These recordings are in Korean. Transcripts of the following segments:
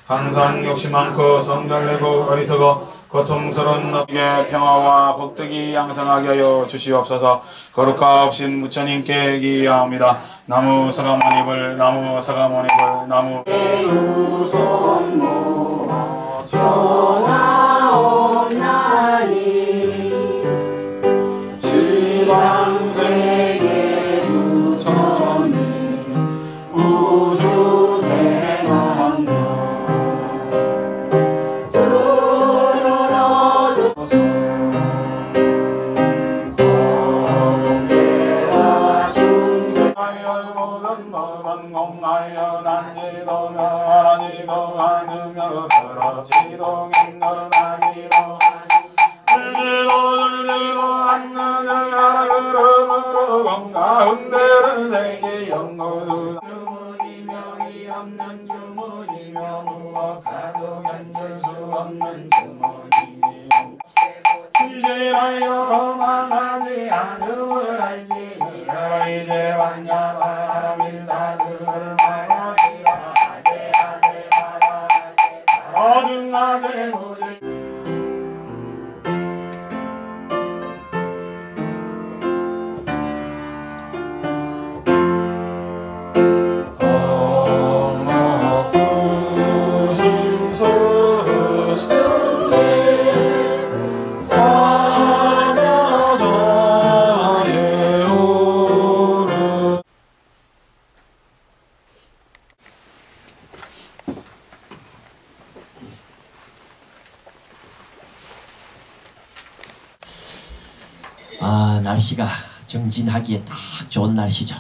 항상 욕심 많고 성달내고 어리석어 고통스러운 너에게 평화와 복덕이 양성하게 하여 주시옵소서. 거룩하옵신 부처님께 기하옵니다. 나무 사과모니불 나무 사과모니불 나무 전하옵나니 시방세계 부처님 우주 대망 공하여 난지도 멸하지도 않으며 더럽지도 갱년하지도 들지도 않느냐 그러므로 공가운데는 세계 영고주 주문이며 이 없는 주문이며 무엇하도 견딜 수 없는 주문이니 지지라여 망하지 않음을 알지 이라 이제 완야바라밀다들 말하기라 아제아제 바라제 바라중아제 무지 날씨가 정진하기에 딱 좋은 날씨죠.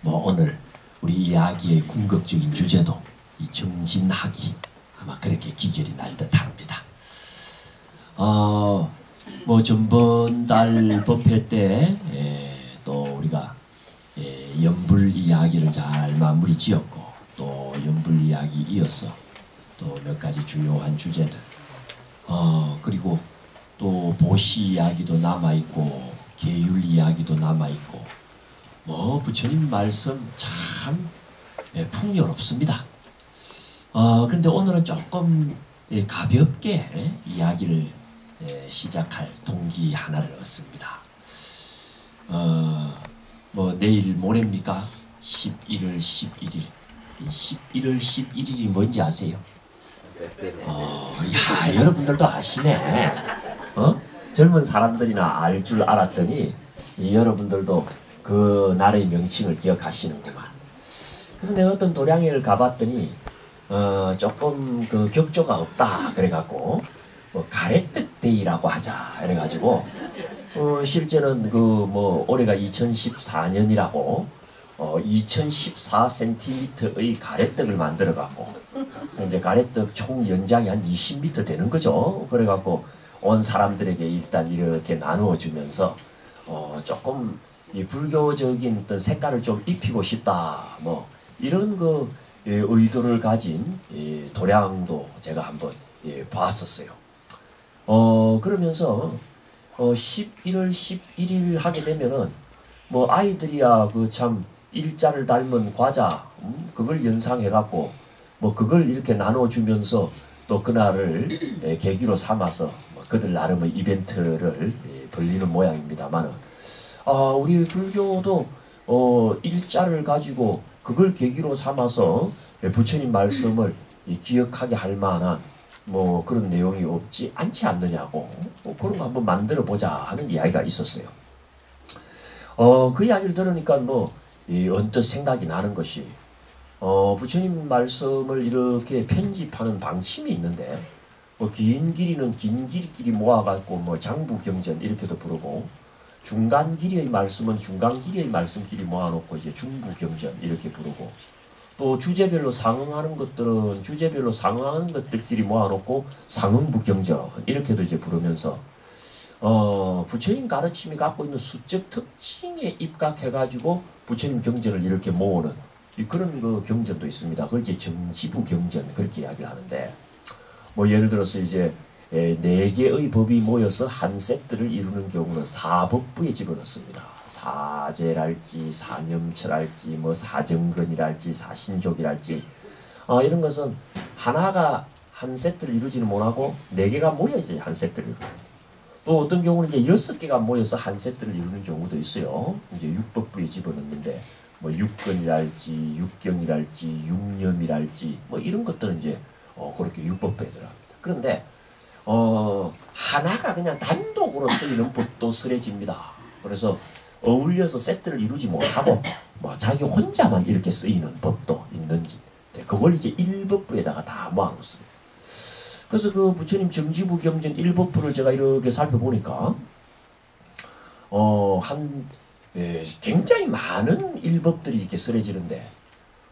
오늘 우리 이야기의 궁극적인 주제도 이 정진하기 아마 그렇게 기결이 날 듯합니다. 전번 법회 때 또 우리가 연불 이야기를 잘 마무리 지었고 또 연불 이야기 이어서 또 몇 가지 주요한 주제들 그리고 또 보시 이야기도 남아있고 계율 이야기도 남아있고 부처님 말씀 참 풍요롭습니다. 그런데 오늘은 조금 가볍게 이야기를 시작할 동기 하나를 얻습니다. 내일 모레입니까? 11월 11일 11월 11일이 뭔지 아세요? 여러분들도 아시네. 젊은 사람들이나 알 줄 알았더니 여러분들도 그 날의 명칭을 기억하시는구만. 그래서 내가 어떤 도량회를 가봤더니 조금 그 격조가 없다 그래갖고 가래떡데이라고 하자 이래가지고 실제는 올해가 2014년이라고 2014cm의 가래떡을 만들어갖고 이제 가래떡 총 연장이 한 20m 되는 거죠. 그래갖고 온 사람들에게 일단 이렇게 나누어 주면서 조금 이 불교적인 어떤 색깔을 좀 입히고 싶다 이런 의도를 가진 도량도 제가 한번 봤었어요. 그러면서 11월 11일 하게 되면은 아이들이야 참 일자를 닮은 과자 그걸 연상해갖고 그걸 이렇게 나눠주면서 또 그날을 계기로 삼아서 그들 나름의 이벤트를 벌리는 모양입니다만 우리 불교도 일자를 가지고 그걸 계기로 삼아서 부처님 말씀을 기억하게 할 만한 그런 내용이 없지 않지 않느냐고 그런 거 한번 만들어 보자 하는 이야기가 있었어요. 그 이야기를 들으니까 언뜻 생각이 나는 것이 부처님 말씀을 이렇게 편집하는 방침이 있는데 긴 길이는 긴 길이끼리 모아갖고 장부경전 이렇게도 부르고 중간 길이의 말씀은 중간 길이의 말씀끼리 모아놓고 이제 중부경전 이렇게 부르고 또 주제별로 상응하는 것들은 주제별로 상응하는 것들끼리 모아놓고 상응부경전 이렇게도 이제 부르면서 부처님 가르침이 갖고 있는 수적 특징에 입각해가지고 부처님 경전을 이렇게 모으는 그런 그 경전도 있습니다. 그걸 이제 정지부경전 그렇게 이야기를 하는데 뭐 예를 들어서 이제 4개의 법이 모여서 한 세트를 이루는 경우는 사법부에 집어넣습니다. 사제랄지 사념철할지 뭐 사정근이랄지 사신족이랄지 이런 것은 하나가 한 세트를 이루지는 못하고 4개가 모여야지 한 세트를 이루는 또 어떤 경우는 이제 6개가 모여서 한 세트를 이루는 경우도 있어요. 이제 육법부에 집어넣는데 뭐 육근이랄지 육경이랄지 육념이랄지 뭐 이런 것들은 이제 그렇게 육법부에 들어갑니다. 그런데 하나가 그냥 단독으로 쓰이는 법도 설해집니다. 그래서 어울려서 세트를 이루지 못하고 뭐 자기 혼자만 이렇게 쓰이는 법도 있는지 그걸 이제 일법부에다가 다 모아놓습니다. 그래서 그 부처님 정지부경전 일법부를 제가 이렇게 살펴보니까 굉장히 많은 일법들이 이렇게 설해지는데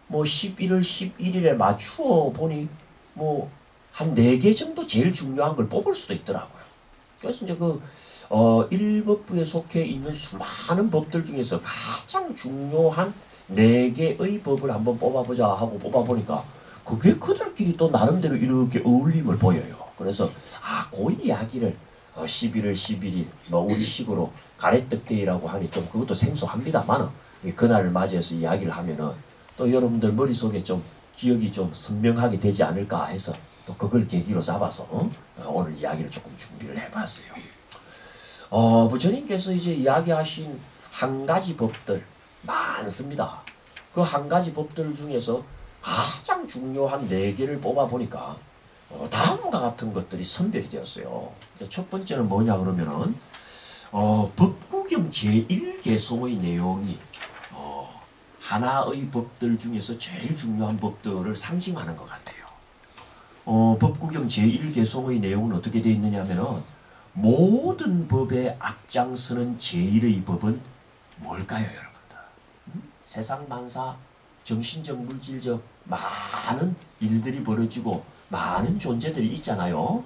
뭐 11월 11일에 맞추어 보니 뭐 한 4개 정도 제일 중요한 걸 뽑을 수도 있더라고요. 그래서 이제 그 일법부에 속해 있는 수많은 법들 중에서 가장 중요한 4개의 법을 한번 뽑아보자 하고 뽑아보니까 그게 그들끼리 또 나름대로 이렇게 어울림을 보여요. 그래서 그 이야기를 11월 11일 뭐 우리식으로 가래떡데이라고 하니 좀 그것도 생소합니다만 그날을 맞이해서 이야기를 하면은 또 여러분들 머릿속에 좀 기억이 좀 선명하게 되지 않을까 해서 또 그걸 계기로 잡아서 오늘 이야기를 조금 준비를 해봤어요. 부처님께서 이제 이야기하신 한 가지 법들 많습니다. 그 한 가지 법들 중에서 가장 중요한 4개를 뽑아보니까 다음과 같은 것들이 선별이 되었어요. 첫 번째는 뭐냐 그러면은 법구경 제1개송의 내용이 하나의 법들 중에서 제일 중요한 법들을 상징하는 것 같아요. 법구경 제1개송의 내용은 어떻게 되어 있느냐 하면은 모든 법에 앞장서는 제1의 법은 뭘까요, 여러분들? 세상 만사, 정신적, 물질적 많은 일들이 벌어지고 많은 존재들이 있잖아요.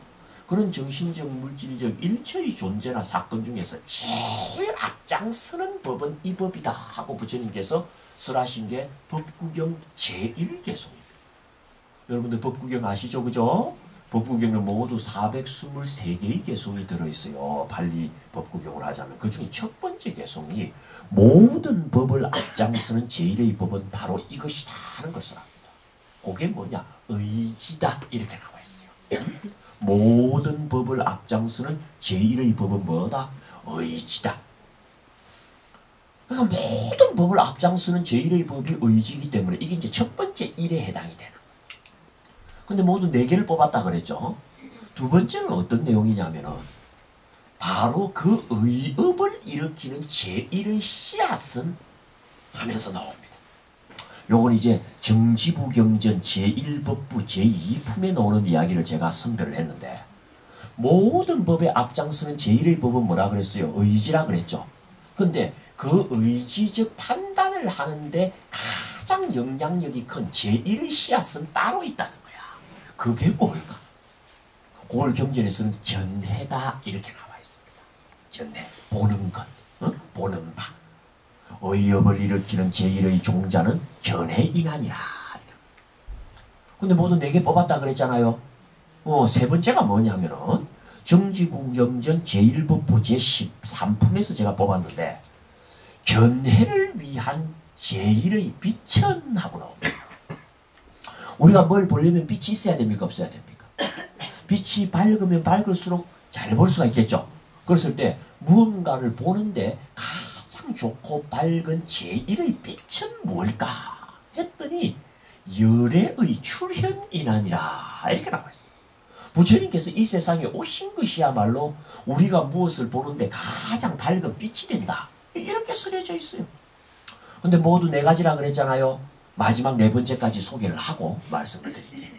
그런 정신적, 물질적 일체의 존재나 사건 중에서 제일 앞장서는 법은 이 법이다 하고 부처님께서 설하신 게 법구경 제1개송입니다. 여러분들 법구경 아시죠? 그죠? 법구경은 모두 423개의 개송이 들어있어요. 발리 법구경을 하자면 그 중에 첫 번째 개송이 모든 법을 앞장서는 제1의 법은 바로 이것이다 하는 것을 합니다. 그게 뭐냐? 의지다 이렇게 나와 있어요. 모든 법을 앞장서는 제1의 법은 뭐다? 의지다. 그러니까 모든 법을 앞장서는 제1의 법이 의지이기 때문에 이게 이제 첫 번째 일에 해당이 되는 거예요. 근데 모두 4개를 뽑았다 그랬죠. 두 번째는 어떤 내용이냐면은 바로 그 의업을 일으키는 제1의 씨앗은 하면서 나옵니다. 요건 이제 정지부경전 제1법부 제2품에 나오는 이야기를 제가 선별을 했는데 모든 법에 앞장서는 제1의 법은 뭐라 그랬어요? 의지라 그랬죠. 근데 그 의지적 판단을 하는데 가장 영향력이 큰 제1의 씨앗은 따로 있다는 거야. 그게 뭘까? 그걸 경전에서는 견해다 이렇게 나와 있습니다. 견해, 보는 것, 보는 바. 의업을 일으키는 제1의 종자는 견해인하니라. 근데 모두 4개 뽑았다 그랬잖아요. 세 번째가 뭐냐면은 정지부경전 제1법부 제13품에서 제가 뽑았는데 견해를 위한 제1의 빛은 하고 나옵니다. 우리가 뭘 보려면 빛이 있어야 됩니까? 없어야 됩니까? 빛이 밝으면 밝을수록 잘 볼 수가 있겠죠. 그랬을 때 무언가를 보는데 가장 좋고 밝은 제1의 빛은 뭘까? 했더니 열애의 출현이나니라 이렇게 나와 있어요. 부처님께서 이 세상에 오신 것이야말로 우리가 무엇을 보는데 가장 밝은 빛이 된다. 이렇게 쓰여져 있어요. 근데 모두 4가지라 그랬잖아요. 마지막 4번째까지 소개를 하고 말씀을 드릴게요.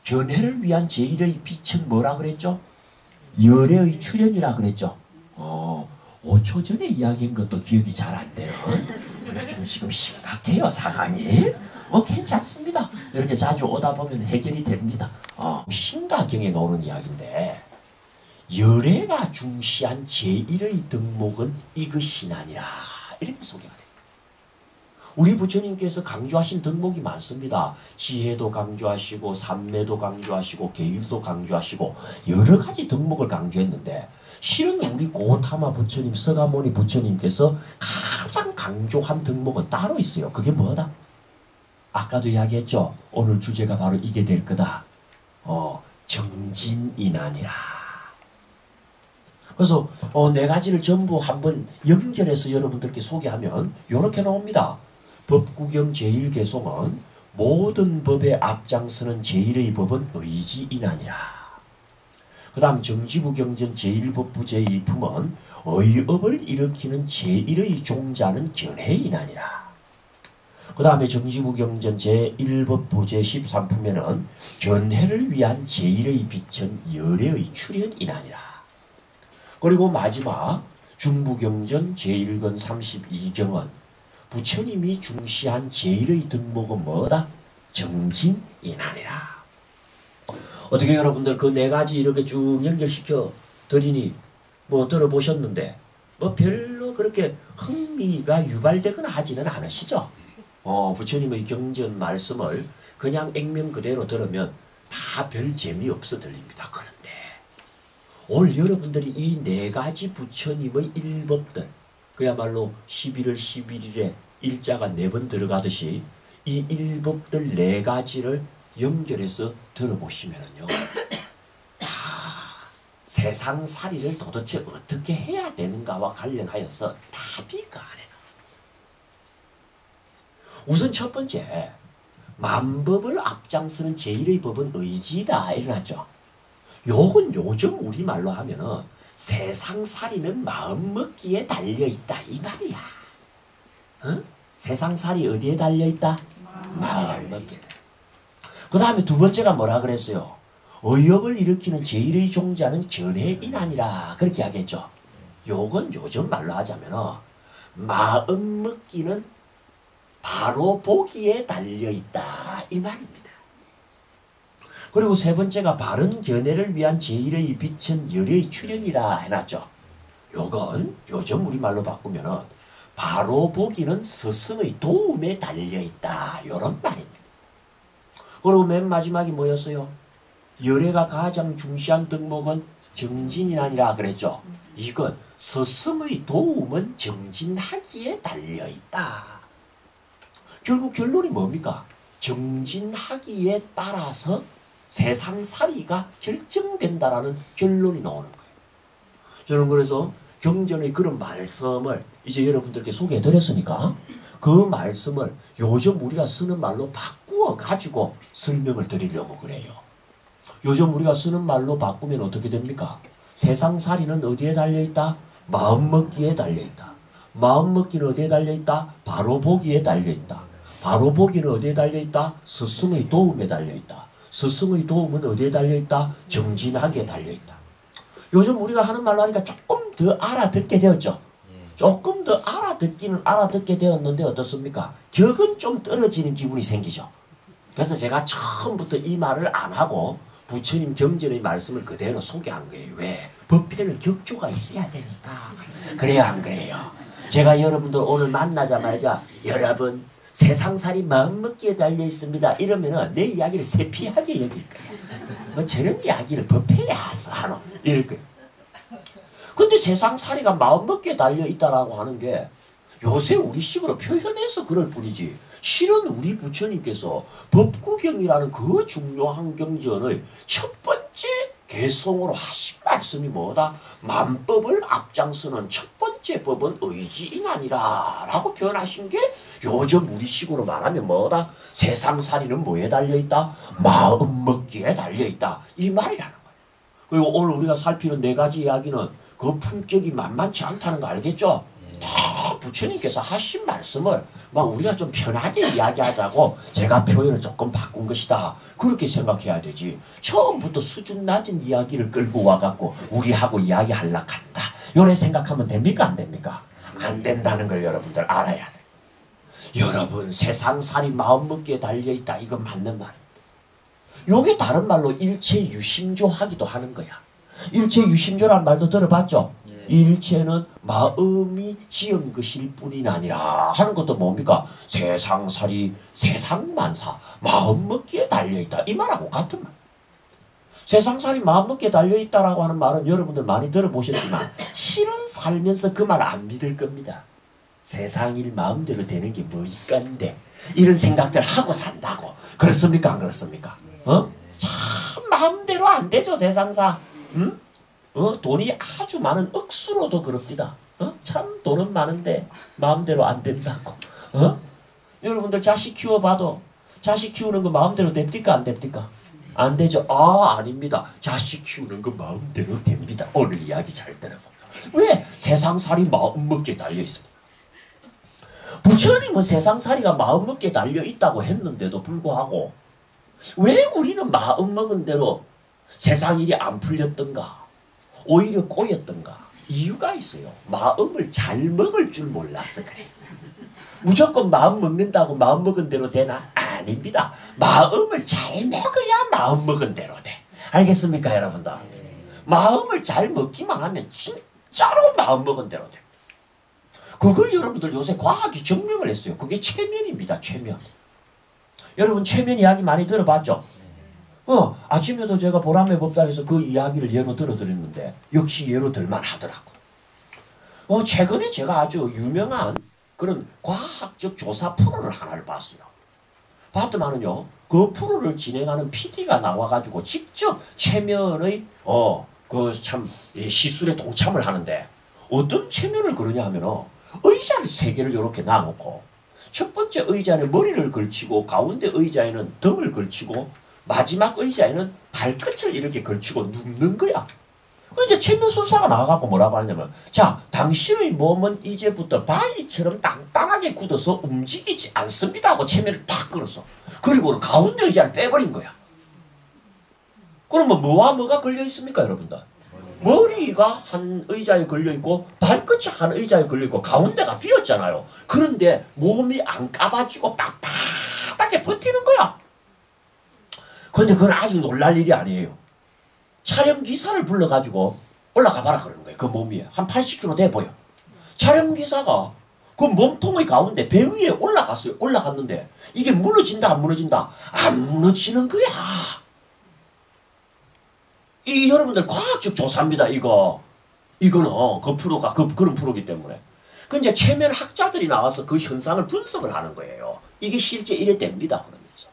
견해를 위한 제1의 빛은 뭐라 그랬죠? 열애의 출현이라 그랬죠. 5초 전에 이야기한 것도 기억이 잘 안 되는 이게 좀 지금 심각해요 상황이. 뭐 괜찮습니다. 이렇게 자주 오다 보면 해결이 됩니다. 신가경에 나오는 이야기인데 열애가 중시한 제1의 덕목은 이것이나니라 이렇게 소개가 돼요. 우리 부처님께서 강조하신 덕목이 많습니다. 지혜도 강조하시고 삼매도 강조하시고 계율도 강조하시고 여러 가지 덕목을 강조했는데 실은 우리 고타마 부처님, 서가모니 부처님께서 가장 강조한 덕목은 따로 있어요. 그게 뭐다? 아까도 이야기했죠. 오늘 주제가 바로 이게 될 거다. 정진인하니라. 그래서 네 가지를 전부 한번 연결해서 여러분들께 소개하면 이렇게 나옵니다. 법구경 제1개송은 모든 법에 앞장서는 제1의 법은 의지인하니라. 그 다음 정지부경전 제1법부 제2품은 의업을 일으키는 제1의 종자는 견해인하니라. 그 다음에 정지부경전 제1법부 제13품에는 견해를 위한 제1의 빛은 열애의 출현이나니라. 그리고 마지막 중부경전 제1권 32경은 부처님이 중시한 제1의 덕목은 뭐다? 정진인하니라. 어떻게 여러분들 그 네 가지 이렇게 쭉 연결시켜 드리니 뭐 들어보셨는데 뭐 별로 그렇게 흥미가 유발되거나 하지는 않으시죠? 부처님의 경전 말씀을 그냥 액면 그대로 들으면 다 별 재미없어 들립니다. 그런데 오늘 여러분들이 이 네 가지 부처님의 일법들 그야말로 11월 11일에 일자가 4번 들어가듯이 이 일법들 4가지를 연결해서 들어보시면은요. 세상살이를 도대체 어떻게 해야 되는가와 관련하여서 답이 그 안에 나와요. 우선 첫 번째, 만법을 앞장서는 제1의 법은 의지다 일어났죠. 요건 요즘 우리말로 하면은 세상살이는 마음먹기에 달려있다 이 말이야. 세상살이 어디에 달려있다? 마음먹기에. 그 다음에 두 번째가 뭐라 그랬어요? 의업을 일으키는 제1의 종자는 견해인하니라 그렇게 하겠죠. 요건 요즘 말로 하자면 마음먹기는 바로 보기에 달려있다 이 말입니다. 그리고 세 번째가 바른 견해를 위한 제1의 빛은 열의 출현이라 해놨죠. 요건 요즘 우리말로 바꾸면은 바로 보기는 스승의 도움에 달려있다 요런 말입니다. 그리고 맨 마지막이 뭐였어요? 열애가 가장 중시한 덕목은 정진이나니라 그랬죠. 이건 스승의 도움은 정진하기에 달려있다. 결국 결론이 뭡니까? 정진하기에 따라서 세상살이가 결정된다라는 결론이 나오는 거예요. 저는 그래서 경전의 그런 말씀을 이제 여러분들께 소개해드렸으니까 그 말씀을 요즘 우리가 쓰는 말로 바꾸어 가지고 설명을 드리려고 그래요. 요즘 우리가 쓰는 말로 바꾸면 어떻게 됩니까? 세상살이는 어디에 달려있다? 마음먹기에 달려있다. 마음먹기는 어디에 달려있다? 바로 보기에 달려있다. 바로 보기는 어디에 달려있다? 스승의 도움에 달려있다. 스승의 도움은 어디에 달려있다? 정진하기에 달려있다. 요즘 우리가 하는 말로 하니까 조금 더 알아듣게 되었죠. 조금 더 알아듣기는 알아듣게 되었는데 어떻습니까? 격은 좀 떨어지는 기분이 생기죠. 그래서 제가 처음부터 이 말을 안 하고 부처님 경전의 말씀을 그대로 소개한 거예요. 왜? 법회는 격조가 있어야 되니까. 그래요 안 그래요? 제가 여러분들 오늘 만나자마자 여러분 세상살이 마음먹기에 달려있습니다. 이러면은 내 이야기를 세피하게 여길 거예요. 뭐 저런 이야기를 법회에 와서 하노? 이럴 거예요. 근데 세상살이가 마음먹기에 달려있다라고 하는 게 요새 우리식으로 표현해서 그럴 뿐이지 실은 우리 부처님께서 법구경이라는 그 중요한 경전의 첫 번째 개송으로 하신 말씀이 뭐다? 만법을 앞장서는 첫 번째 법은 의지인하니라 라고 표현하신 게 요즘 우리식으로 말하면 뭐다? 세상살이는 뭐에 달려있다? 마음먹기에 달려있다 이 말이라는 거예요. 그리고 오늘 우리가 살피는 4가지 이야기는 그 품격이 만만치 않다는 거 알겠죠? 다 부처님께서 하신 말씀을 막 우리가 좀 편하게 이야기하자고 제가 표현을 조금 바꾼 것이다. 그렇게 생각해야 되지. 처음부터 수준 낮은 이야기를 끌고 와갖고 우리하고 이야기하려고 한다. 요래 생각하면 됩니까? 안 됩니까? 안 된다는 걸 여러분들 알아야 돼. 여러분 세상살이 마음먹기에 달려있다. 이거 맞는 말입니다. 요게 다른 말로 일체유심조하기도 하는 거야. 일체유심조란 말도 들어봤죠? 일체는 마음이 지은 것일 뿐이 아니라 하는 것도 뭡니까? 세상살이 세상만사 마음먹기에 달려있다. 이 말하고 같은 말. 세상살이 마음먹기에 달려있다라고 하는 말은 여러분들 많이 들어보셨지만 실은 살면서 그 말 안 믿을 겁니다. 세상일 마음대로 되는 게 뭐이건데 이런 생각들 하고 산다고. 그렇습니까? 안 그렇습니까? 참 마음대로 안 되죠 세상사. 응? 돈이 아주 많은 억수로도 그럽디다. 참 돈은 많은데 마음대로 안 된다고. 여러분들 자식 키워봐도 자식 키우는 거 마음대로 됩니까? 안 됩니까? 안 되죠. 아닙니다. 자식 키우는 거 마음대로 됩니다. 오늘 이야기 잘 들어보면. 왜? 세상살이 마음먹기에 달려있습니다. 부처님은 세상살이가 마음먹기에 달려있다고 했는데도 불구하고 왜 우리는 마음먹은 대로 세상일이 안 풀렸던가? 오히려 꼬였던가? 이유가 있어요. 마음을 잘 먹을 줄 몰라서 그래. 무조건 마음 먹는다고 마음 먹은 대로 되나? 아닙니다. 마음을 잘 먹어야 마음 먹은 대로 돼. 알겠습니까 여러분들? 마음을 잘 먹기만 하면 진짜로 마음 먹은 대로 돼. 그걸 여러분들 요새 과학이 증명을 했어요. 그게 최면입니다. 최면. 여러분 최면 이야기 많이 들어봤죠? 아침에도 제가 보람의 법당에서 그 이야기를 예로 들어드렸는데 역시 예로 들만 하더라고. 최근에 제가 아주 유명한 그런 과학적 조사 프로를 하나를 봤어요. 봤더만은요, 그 프로를 진행하는 PD가 나와가지고 직접 최면의 시술에 동참을 하는데 어떤 최면을 그러냐 하면은 의자를 세 개를 이렇게 놔놓고 첫 번째 의자는 머리를 걸치고 가운데 의자에는 등을 걸치고 마지막 의자에는 발끝을 이렇게 걸치고 눕는 거야. 이제 최면술사가 나와갖고 뭐라고 하냐면, 자, 당신의 몸은 이제부터 바위처럼 단단하게 굳어서 움직이지 않습니다 하고 최면을 탁 걸었어. 그리고는 가운데 의자를 빼버린 거야. 그러면 뭐와 뭐가 걸려 있습니까 여러분들? 머리가 한 의자에 걸려있고 발끝이 한 의자에 걸려있고 가운데가 비었잖아요. 그런데 몸이 안 까봐지고 빳빳하게 버티는 거야. 근데 그건 아주 놀랄 일이 아니에요. 촬영기사를 불러가지고 올라가봐라 그러는 거예요. 그 몸 위에. 한 80kg 돼 보여. 촬영기사가 그 몸통의 가운데 배 위에 올라갔어요. 올라갔는데 이게 무너진다 안 무너진다? 안 무너지는 거야. 이 여러분들 과학적 조사입니다. 이거는 그 프로가 그런 프로기 때문에. 그 이제 최면 학자들이 나와서 그 현상을 분석을 하는 거예요. 이게 실제 이래 됩니다. 그러면서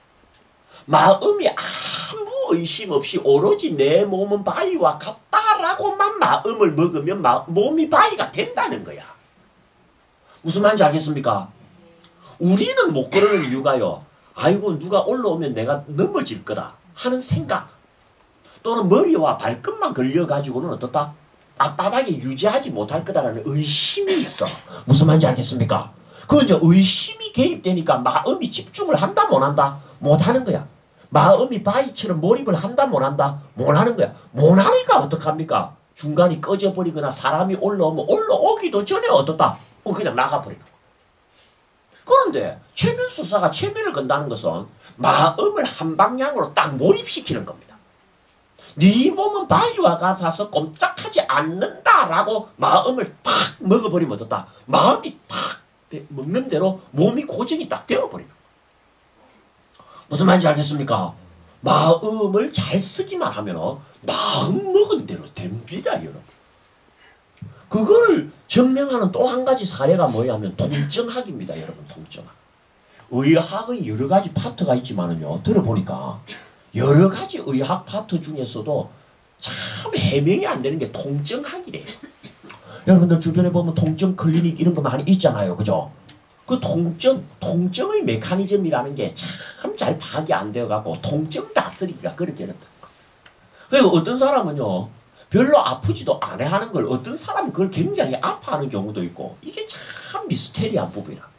마음이 아무 의심 없이 오로지 내 몸은 바위와 같다라고만 마음을 먹으면 몸이 바위가 된다는 거야. 무슨 말인지 알겠습니까? 우리는 못 그러는 이유가요. 아이고 누가 올라오면 내가 넘어질 거다 하는 생각, 또는 머리와 발끝만 걸려가지고는 어떻다? 앞바닥에 유지하지 못할 거다라는 의심이 있어. 무슨 말인지 알겠습니까? 그 이제 의심이 개입되니까 마음이 집중을 한다 못 한다? 못 하는 거야. 마음이 바위처럼 몰입을 한다 못 한다? 못 하는 거야. 못 하니까 어떡합니까? 중간이 꺼져버리거나 사람이 올라오면 올라오기도 전에 어떻다? 그냥 나가버리는 거야. 그런데 최면술사가 최면을 건다는 것은 마음을 한 방향으로 딱 몰입시키는 겁니다. 네 몸은 바위와 같아서 꼼짝하지 않는다라고 마음을 탁 먹어버리면 어떻다? 마음이 탁 먹는 대로 몸이 고정이 딱 되어버리는 거야. 무슨 말인지 알겠습니까? 마음을 잘 쓰기만 하면 마음 먹은 대로 됩니다. 여러분. 그걸 증명하는 또 한 가지 사례가 뭐냐면 통증학입니다. 여러분, 통증학. 의학의 여러 가지 파트가 있지만은요, 들어보니까 여러 가지 의학 파트 중에서도 참 해명이 안 되는 게 통증학이래요. 여러분들 주변에 보면 통증 클리닉 이런 거 많이 있잖아요. 그죠? 그 통증의 메커니즘이라는 게 참 잘 파악이 안 되어갖고 통증 다스리기가 그렇게 된다. 그리고 어떤 사람은요, 별로 아프지도 않아 하는 걸 어떤 사람은 그걸 굉장히 아파하는 경우도 있고, 이게 참 미스테리한 부분이랍니다.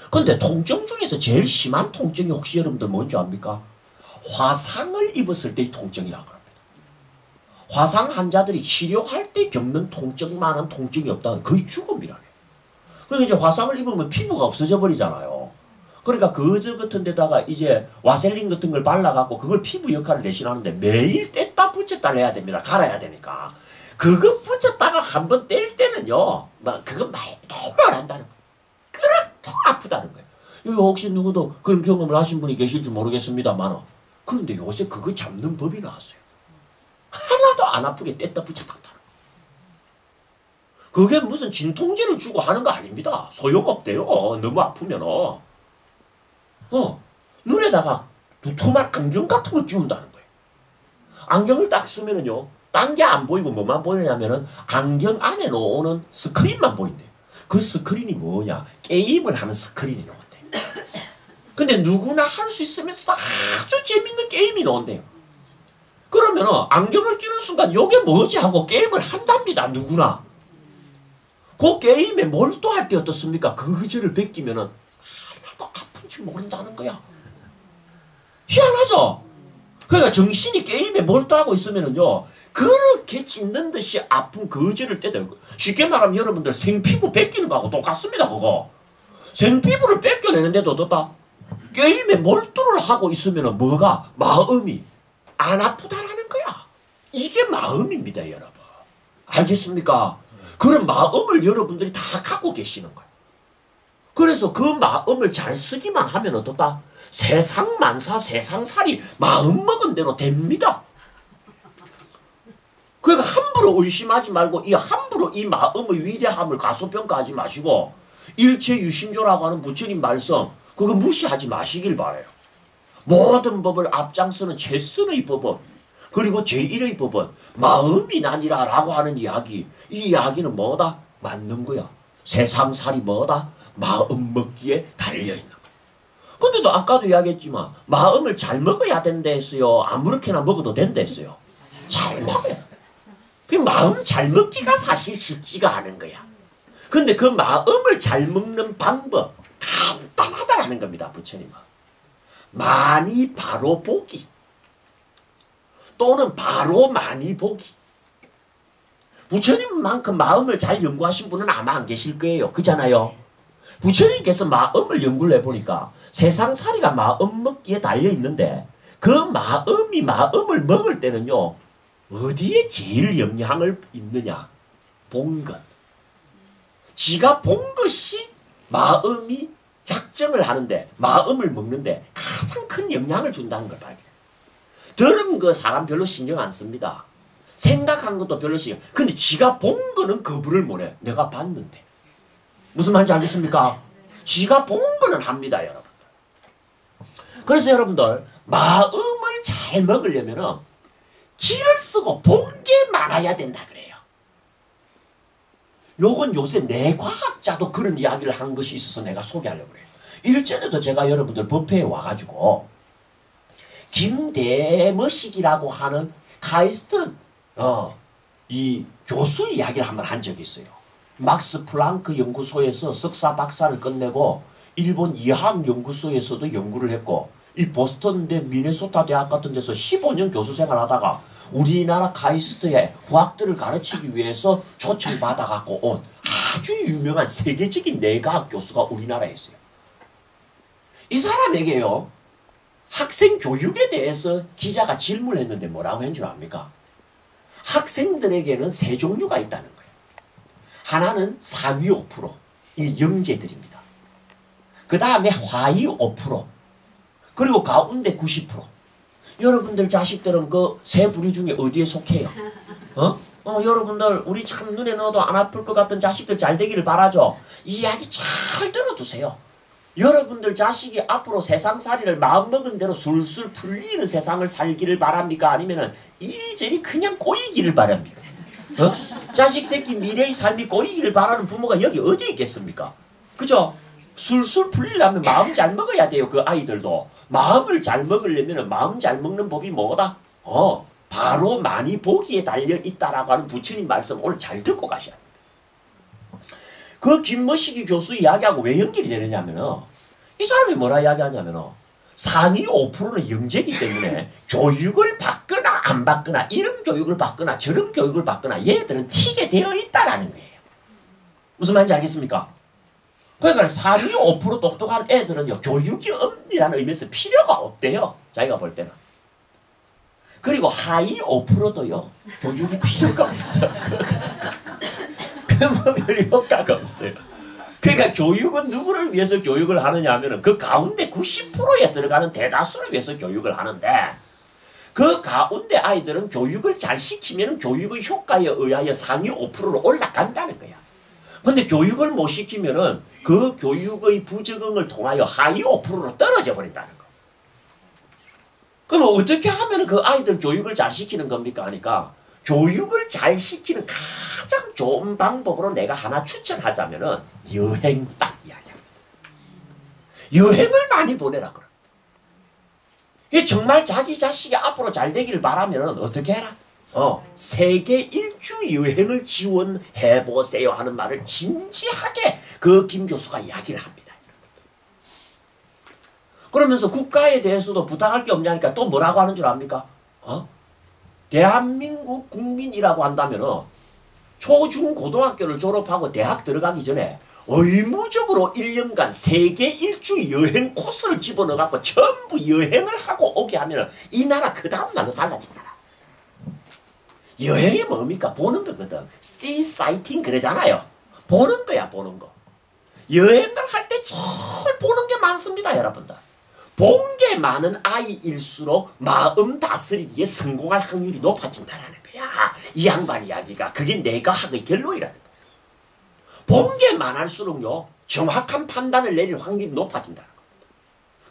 그런데 통증 중에서 제일 심한 통증이 혹시 여러분들 뭔지 압니까? 화상을 입었을 때의 통증이라고 합니다. 화상 환자들이 치료할 때 겪는 통증만한 통증이 없다는 거의 죽음이라네. 그러니까 이제 화상을 입으면 피부가 없어져 버리잖아요. 그러니까 거즈 같은 데다가 이제 와셀린 같은 걸 발라갖고 그걸 피부 역할을 대신하는데 매일 뗐다 붙였다 해야 됩니다. 갈아야 되니까. 그거 붙였다가 한번 뗄 때는요, 그건 말도 안 한다는 거예요. 그렇게 아프다는 거예요. 여기 혹시 누구도 그런 경험을 하신 분이 계실지 모르겠습니다만, 그런데 요새 그거 잡는 법이 나왔어요. 하나도 안 아프게 뗐다 붙였다 한다는 거예요. 그게 무슨 진통제를 주고 하는 거 아닙니다. 소용없대요. 너무 아프면. 눈에다가 두툼한 안경 같은 거 끼운다는 거예요. 안경을 딱 쓰면은요, 딴 게 안 보이고 뭐만 보이냐면은 안경 안에 놓는 스크린만 보인대요. 그 스크린이 뭐냐? 게임을 하는 스크린이 나온대요. 근데 누구나 할 수 있으면서도 아주 재밌는 게임이 나온대요. 그러면은 안경을 끼는 순간 요게 뭐지 하고 게임을 한답니다. 누구나. 그 게임에 몰두할 때 어떻습니까? 그거를 베끼면은 하나도 아픈 줄 모른다는 거야. 희한하죠? 그러니까 정신이 게임에 몰두하고 있으면은요, 그렇게 찢는 듯이 아픈 거지를 떼대요. 쉽게 말하면 여러분들 생피부 뺏기는 거하고 똑같습니다, 그거. 생피부를 뺏겨내는데도 어떻다? 게임에 몰두를 하고 있으면은 뭐가? 마음이 안 아프다라는 거야. 이게 마음입니다, 여러분. 알겠습니까? 그런 마음을 여러분들이 다 갖고 계시는 거예요. 그래서 그 마음을 잘 쓰기만 하면 어떻다? 세상만사 세상살이 마음먹은 대로 됩니다. 그러니까 함부로 의심하지 말고 함부로 이 마음의 위대함을 가소평가하지 마시고 일체유심조라고 하는 부처님 말씀 그거 무시하지 마시길 바라요. 모든 법을 앞장서는 최선의 법은 그리고 제1의 법은 마음이 나니라 라고 하는 이야기. 이 이야기는 뭐다? 맞는 거야. 세상살이 뭐다? 마음 먹기에 달려있는 거야. 근데도 아까도 이야기했지만 마음을 잘 먹어야 된다 했어요? 아무렇게나 먹어도 된다 했어요? 잘 먹어야 돼. 그 마음 잘 먹기가 사실 쉽지가 않은 거야. 근데 그 마음을 잘 먹는 방법 간단하다라는 겁니다. 부처님은. 많이 바로 보기 또는 바로 많이 보기. 부처님만큼 마음을 잘 연구하신 분은 아마 안 계실 거예요. 그잖아요. 부처님께서 마음을 연구를 해보니까 세상살이가 마음 먹기에 달려있는데 그 마음이 마음을 먹을 때는요. 어디에 제일 영향을 있느냐? 본 것. 지가 본 것이 마음이 작정을 하는데 마음을 먹는데 가장 큰 영향을 준다는 걸 발견해요. 들은 거 사람 별로 신경 안 씁니다. 생각한 것도 별로 신경. 근데 지가 본 거는 거부를 못해. 내가 봤는데. 무슨 말인지 알겠습니까? 지가 본 거는 합니다, 여러분들. 그래서 여러분들 마음을 잘 먹으려면은 기를 쓰고 본 게 많아야 된다 그래요. 요건 요새 뇌과학자도 그런 이야기를 한 것이 있어서 내가 소개하려고 그래요. 일전에도 제가 여러분들 법회에 와가지고 김대머식이라고 하는 카이스트 이 교수 이야기를 한번 한 적이 있어요. 막스 플랑크 연구소에서 석사 박사를 끝내고 일본 이학연구소에서도 연구를 했고 이 보스턴대 미네소타 대학 같은 데서 15년 교수 생활하다가 우리나라 카이스트의 후학들을 가르치기 위해서 초청받아갖고 온 아주 유명한 세계적인 뇌과학 교수가 우리나라에 있어요. 이 사람에게요. 학생 교육에 대해서 기자가 질문을 했는데 뭐라고 한 줄 압니까? 학생들에게는 세 종류가 있다는 거예요. 하나는 상위 5%, 이 영재들입니다. 그 다음에 하위 5%, 그리고 가운데 90%. 여러분들 자식들은 그 세 부류 중에 어디에 속해요? 여러분들 우리 참 눈에 넣어도 안 아플 것 같은 자식들 잘 되기를 바라죠. 이 이야기 잘 들어두세요. 여러분들 자식이 앞으로 세상살이를 마음먹은 대로 술술 풀리는 세상을 살기를 바랍니까? 아니면은 이리저리 그냥 꼬이기를 바랍니까? 자식 새끼 미래의 삶이 꼬이기를 바라는 부모가 여기 어디에 있겠습니까? 그죠? 술술 풀리려면 마음 잘 먹어야 돼요. 그 아이들도. 마음을 잘 먹으려면 마음 잘 먹는 법이 뭐다? 바로 많이 보기에 달려있다라고 하는 부처님 말씀 오늘 잘 듣고 가셔야 됩니다. 그 김머식이 교수 이야기하고 왜 연결이 되느냐면은 이 사람이 뭐라 이야기하냐면은 상위 5%는 영재이기 때문에 교육을 받거나 안 받거나 이런 교육을 받거나 저런 교육을 받거나 얘들은 튀게 되어 있다라는 거예요. 무슨 말인지 알겠습니까? 그러니까 상위 5% 똑똑한 애들은요, 교육이 없니라는 의미에서 필요가 없대요. 자기가 볼 때는. 그리고 하위 5%도요, 교육이 필요가 없어. 그러면 별 효과가 없어요. 그러니까 교육은 누구를 위해서 교육을 하느냐 하면은 그 가운데 90%에 들어가는 대다수를 위해서 교육을 하는데, 그 가운데 아이들은 교육을 잘 시키면 교육의 효과에 의하여 상위 5%로 올라간다는 거야. 근데 교육을 못 시키면은 그 교육의 부적응을 통하여 하위 5%로 떨어져 버린다는 거. 그럼 어떻게 하면 그 아이들 교육을 잘 시키는 겁니까? 하니까 교육을 잘 시키는 가장 좋은 방법으로 내가 하나 추천하자면은 여행 딱 이야기합니다. 여행을 많이 보내라 그래. 정말 자기 자식이 앞으로 잘 되기를 바라면은 어떻게 해라? 세계 일주 여행을 지원해보세요 하는 말을 진지하게 그 김 교수가 이야기를 합니다. 그러면서 국가에 대해서도 부탁할 게 없냐니까 또 뭐라고 하는 줄 압니까? 대한민국 국민이라고 한다면 초중고등학교를 졸업하고 대학 들어가기 전에 의무적으로 1년간 세계 일주 여행 코스를 집어넣어갖고 전부 여행을 하고 오게 하면 이 나라 그 다음 나라 달라진다. 여행이 뭡니까? 보는 거거든. see sighting 그러잖아요. 보는 거야, 보는 거. 여행을 할 때 제일 보는 게 많습니다, 여러분들. 본 게 많은 아이일수록 마음 다스리기에 성공할 확률이 높아진다는 거야. 이 양반 이야기가. 그게 내가 학의 결론이라는 거야. 본 게 많을수록요, 정확한 판단을 내릴 확률이 높아진다는 거야.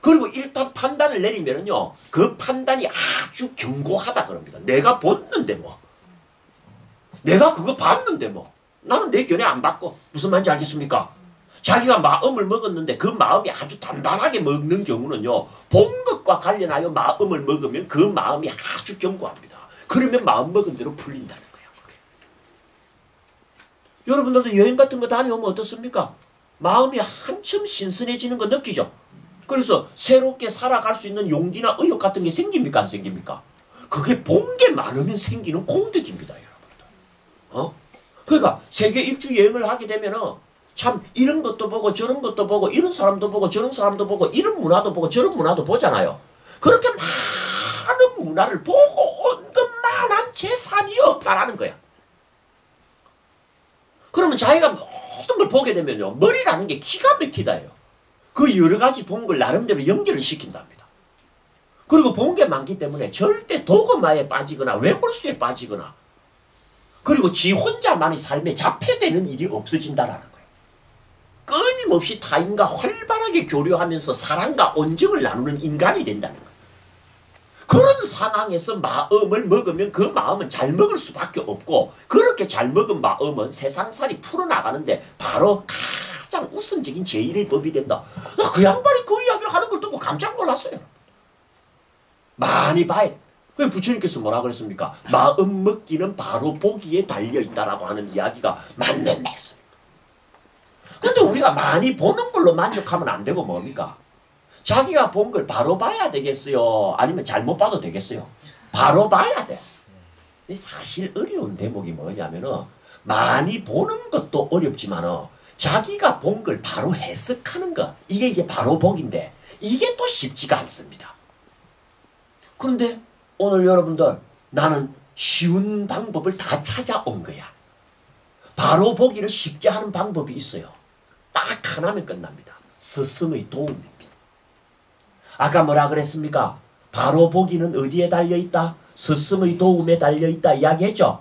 그리고 일단 판단을 내리면은요, 그 판단이 아주 견고하다 그럽니다. 내가 봤는데 뭐. 내가 그거 봤는데 뭐. 나는 내 견해 안 받고. 무슨 말인지 알겠습니까? 자기가 마음을 먹었는데 그 마음이 아주 단단하게 먹는 경우는요, 본 것과 관련하여 마음을 먹으면 그 마음이 아주 견고합니다. 그러면 마음 먹은 대로 풀린다는 거야. 여러분들도 여행 같은 거 다녀오면 어떻습니까? 마음이 한참 신선해지는 거 느끼죠? 그래서 새롭게 살아갈 수 있는 용기나 의욕 같은 게 생깁니까? 안 생깁니까? 그게 본 게 많으면 생기는 공덕입니다, 여러분들. 그러니까 세계 일주 여행을 하게 되면은 참 이런 것도 보고 저런 것도 보고 이런 사람도 보고 저런 사람도 보고 이런 문화도 보고 저런 문화도 보잖아요. 그렇게 많은 문화를 보고 온 것만한 재산이 없다라는 거야. 그러면 자기가 모든 걸 보게 되면요, 머리라는 게 기가 막히다예요. 그 여러 가지 본 걸 나름대로 연결을 시킨답니다. 그리고 본 게 많기 때문에 절대 도그마에 빠지거나 외골수에 빠지거나, 그리고 지 혼자만의 삶에 자폐되는 일이 없어진다라는 거예요. 끊임없이 타인과 활발하게 교류하면서 사랑과 온정을 나누는 인간이 된다는 거예요. 그런 상황에서 마음을 먹으면 그 마음은 잘 먹을 수밖에 없고, 그렇게 잘 먹은 마음은 세상살이 풀어나가는데 바로 가장 우선적인 제일의 법이 된다. 그 양반이 그 이야기를 하는 걸 듣고 깜짝 놀랐어요. 많이 봐야 돼. 왜 부처님께서 뭐라 그랬습니까? 마음 먹기는 바로 보기에 달려있다라고 하는 이야기가 맞는 말씀. 근데 우리가 많이 보는 걸로 만족하면 안 되고 뭡니까? 자기가 본 걸 바로 봐야 되겠어요? 아니면 잘못 봐도 되겠어요? 바로 봐야 돼. 사실 어려운 대목이 뭐냐면은, 많이 보는 것도 어렵지만은 자기가 본 걸 바로 해석하는 거, 이게 이제 바로 보기인데 이게 또 쉽지가 않습니다. 그런데 오늘 여러분들, 나는 쉬운 방법을 다 찾아온 거야. 바로 보기를 쉽게 하는 방법이 있어요. 딱 하나면 끝납니다. 스승의 도움입니다. 아까 뭐라 그랬습니까? 바로 보기는 어디에 달려있다? 스승의 도움에 달려있다 이야기했죠?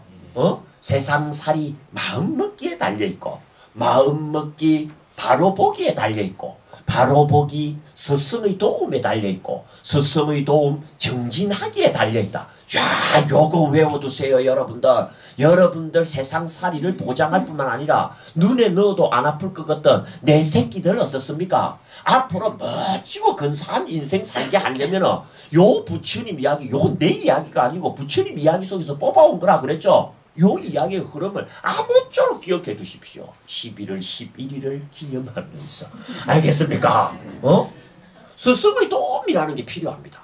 세상살이 마음먹기에 달려있고, 마음먹기 바로 보기에 달려있고, 바로 보기 스승의 도움에 달려있고, 스승의 도움 정진하기에 달려있다. 야, 요거 외워두세요, 여러분들. 여러분들 세상살이를 보장할 뿐만 아니라 눈에 넣어도 안 아플 것 같던 내 새끼들 어떻습니까? 앞으로 멋지고 근사한 인생 살게 하려면 요 부처님 이야기, 요건 내 이야기가 아니고 부처님 이야기 속에서 뽑아온 거라 그랬죠? 요 이야기의 흐름을 아무쪼록 기억해 두십시오. 11월 11일을 기념하면서. 알겠습니까? 스승의 도움이라는 게 필요합니다.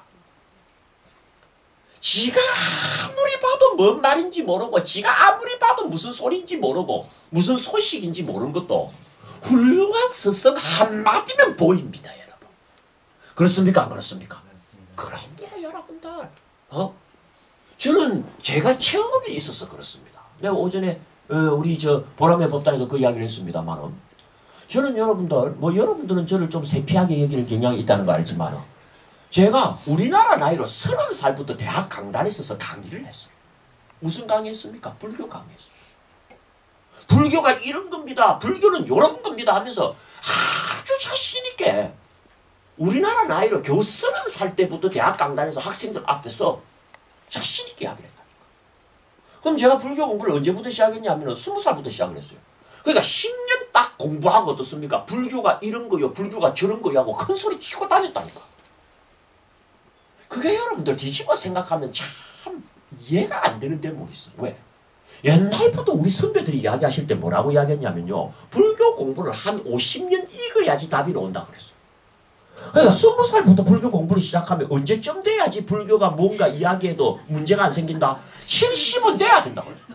지가 아무리 봐도 뭔 말인지 모르고, 지가 아무리 봐도 무슨 소리인지 모르고 무슨 소식인지 모르는 것도 훌륭한 스승 한마디면 보입니다, 여러분. 그렇습니까? 안 그렇습니까? 그럽니다, 여러분들. 저는 제가 체험이 있어서 그렇습니다. 내가 오전에 우리 보람의 법당에서 그 이야기를 했습니다만, 저는 여러분들, 여러분들은 저를 좀 세피하게 여기는 경향이 있다는 거 알지만, 제가 우리나라 나이로 30살부터 대학 강단에 있어서 강의를 했어요. 무슨 강의했습니까? 불교 강의했어요. 불교가 이런 겁니다. 불교는 이런 겁니다 하면서 아주 자신있게 우리나라 나이로 겨우 30살 때부터 대학 강단에서 학생들 앞에서 자신있게 이야기를 했다니까. 그럼 제가 불교 공부를 언제부터 시작했냐면 20살부터 시작을 했어요. 그러니까 10년 딱 공부하고 어떻습니까? 불교가 이런 거요, 불교가 저런 거요 하고 큰 소리 치고 다녔다니까. 그게 여러분들 뒤집어 생각하면 참 이해가 안 되는 대목이 있어요. 왜? 옛날부터 우리 선배들이 이야기하실 때 뭐라고 이야기했냐면요. 불교 공부를 한 50년 익어야지 답이 나온다 그랬어요. 그러니까 20살부터 불교 공부를 시작하면 언제쯤 돼야지 불교가 뭔가 이야기해도 문제가 안 생긴다? 70은 돼야 된다고 그랬어요.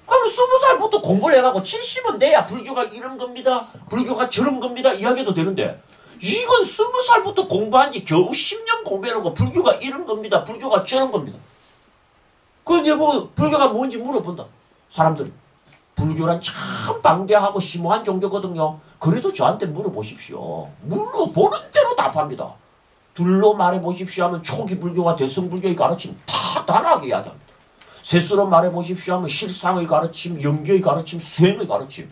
그럼 20살부터 공부를 해가고 70은 돼야 불교가 이런 겁니다. 불교가 저런 겁니다. 이야기해도 되는데 이건 20살부터 공부한 지 겨우 10년 공부해놓고 불교가 이런 겁니다. 불교가 저런 겁니다. 그런데 불교가 뭔지 물어본다. 사람들이. 불교란 참 방대하고 심오한 종교거든요. 그래도 저한테 물어보십시오. 물어보는 대로 답합니다. 둘로 말해보십시오 하면 초기 불교와 대승불교의 가르침 다 단호하게 이야기합니다. 셋으로 말해보십시오 하면 실상의 가르침, 영계의 가르침, 수행의 가르침.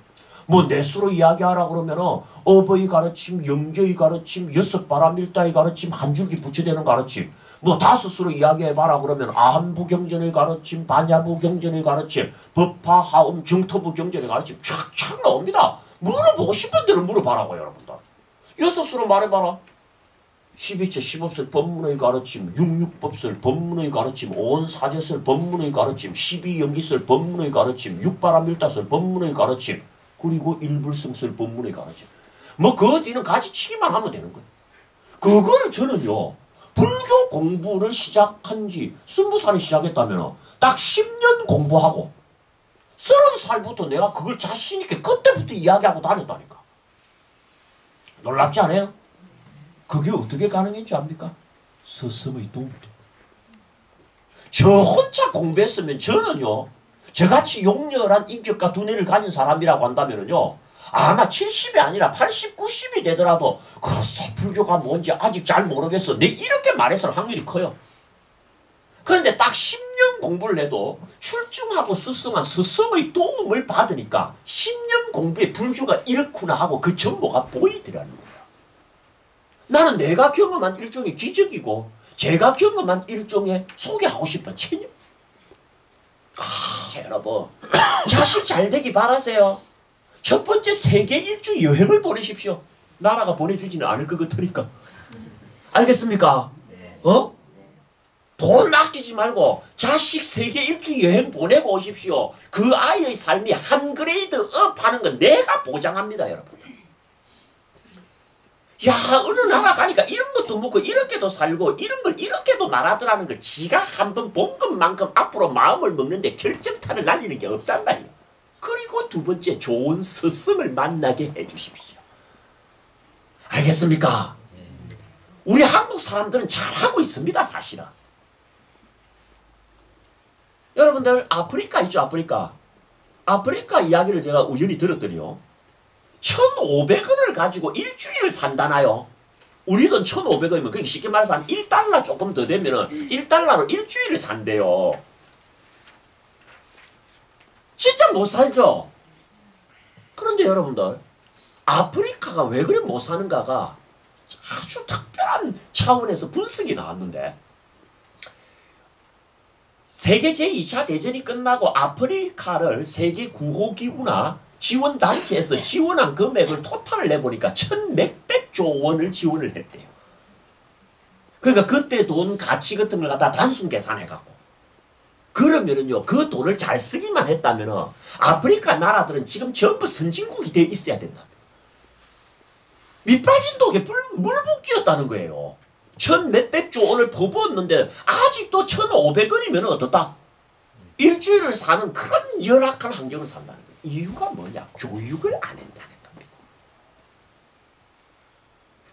넷으로 이야기하라 그러면 업의 가르침, 영계의 가르침, 여섯 바람일다의 가르침, 한 줄기 부처되는 가르침. 다섯으로 이야기해봐라 그러면 아한부경전의 가르침, 반야부경전의 가르침, 법화하음, 정토부경전의 가르침 쫙쫙 나옵니다. 물어보고 싶은 대로 물어봐라고 여러분들. 여섯으로 말해봐라. 12처 10업설 법문의 가르침, 육육법설 법문의 가르침, 온사제설 법문의 가르침, 12연기설 법문의 가르침, 육바람일다설 법문의 가르침, 그리고 일불승설 법문의 가르침. 그 뒤는 가지치기만 하면 되는 거예요. 그거를 저는요. 불교 공부를 시작한 지 20살에 시작했다면 딱 10년 공부하고 30살부터 내가 그걸 자신있게 그때부터 이야기하고 다녔다니까. 놀랍지 않아요? 그게 어떻게 가능한 줄 압니까? 스승의 도움이 됩니다. 저 혼자 공부했으면 저는요. 저같이 용렬한 인격과 두뇌를 가진 사람이라고 한다면요. 아마 70이 아니라 80, 90이 되더라도 그래서 불교가 뭔지 아직 잘 모르겠어. 내 이렇게 말했을 확률이 커요. 그런데 딱 10년 공부를 해도 출중하고 스승한 스승의 도움을 받으니까 10년 공부에 불교가 이렇구나 하고 그 정보가 보이더라는 거야. 나는 내가 경험한 일종의 기적이고 제가 경험한 일종의 소개하고 싶은 체념. 여러분 자식 잘 되기 바라세요. 첫 번째 세계 일주 여행을 보내십시오. 나라가 보내주지는 않을 것 같으니까. 알겠습니까? 돈 아끼지 말고 자식 세계 일주 여행 보내고 오십시오. 그 아이의 삶이 한 그레이드 업 하는 건 내가 보장합니다, 여러분. 야, 어느 나라 가니까 이런 것도 먹고 이렇게도 살고 이런 걸 이렇게도 말하더라는 걸 지가 한번 본 것만큼 앞으로 마음을 먹는데 결정타를 날리는 게 없단 말이에요. 그리고 두 번째, 좋은 스승을 만나게 해주십시오. 알겠습니까? 우리 한국 사람들은 잘하고 있습니다, 사실은. 여러분들 아프리카 있죠, 아프리카. 아프리카 이야기를 제가 우연히 들었더니요. 1,500원을 가지고 일주일을 산다나요. 우리 돈 1,500원이면 그게 쉽게 말해서 한 1달러 조금 더 되면은 1달러로 일주일을 산대요. 진짜 못 살죠. 그런데 여러분들 아프리카가 왜 그래 못 사는가가 아주 특별한 차원에서 분석이 나왔는데, 세계 제2차 대전이 끝나고 아프리카를 세계 구호기구나 지원단체에서 지원한 금액을 토탈을 내보니까 1,100조 원을 지원을 했대요. 그러니까 그때 돈 가치 같은 걸 갖다 단순 계산해갖고 그러면은요, 그 돈을 잘 쓰기만 했다면은 아프리카 나라들은 지금 전부 선진국이 돼 있어야 된다. 밑빠진 독에 물붓기였다는 거예요. 1,몇백조 원을 퍼부었는데 아직도 1,500원이면 어떻다? 일주일을 사는 그런 열악한 환경을 산다는 거예요. 이유가 뭐냐? 교육을 안 한다는 겁니다.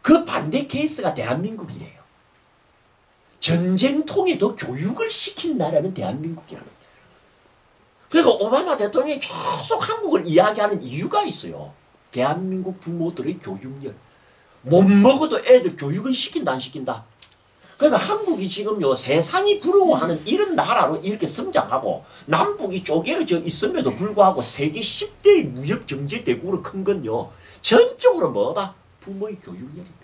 그 반대 케이스가 대한민국이래요. 전쟁통에도 교육을 시킨 나라는 대한민국이라는 거예요. 그러니까 오바마 대통령이 계속 한국을 이야기하는 이유가 있어요. 대한민국 부모들의 교육열. 못 먹어도 애들 교육은 시킨다 안 시킨다. 그러니까 한국이 지금요 세상이 부러워하는 이런 나라로 이렇게 성장하고 남북이 쪼개져 있음에도 불구하고 세계 10대의 무역 경제 대국으로 큰 건요 전적으로 뭐다? 부모의 교육열입니다.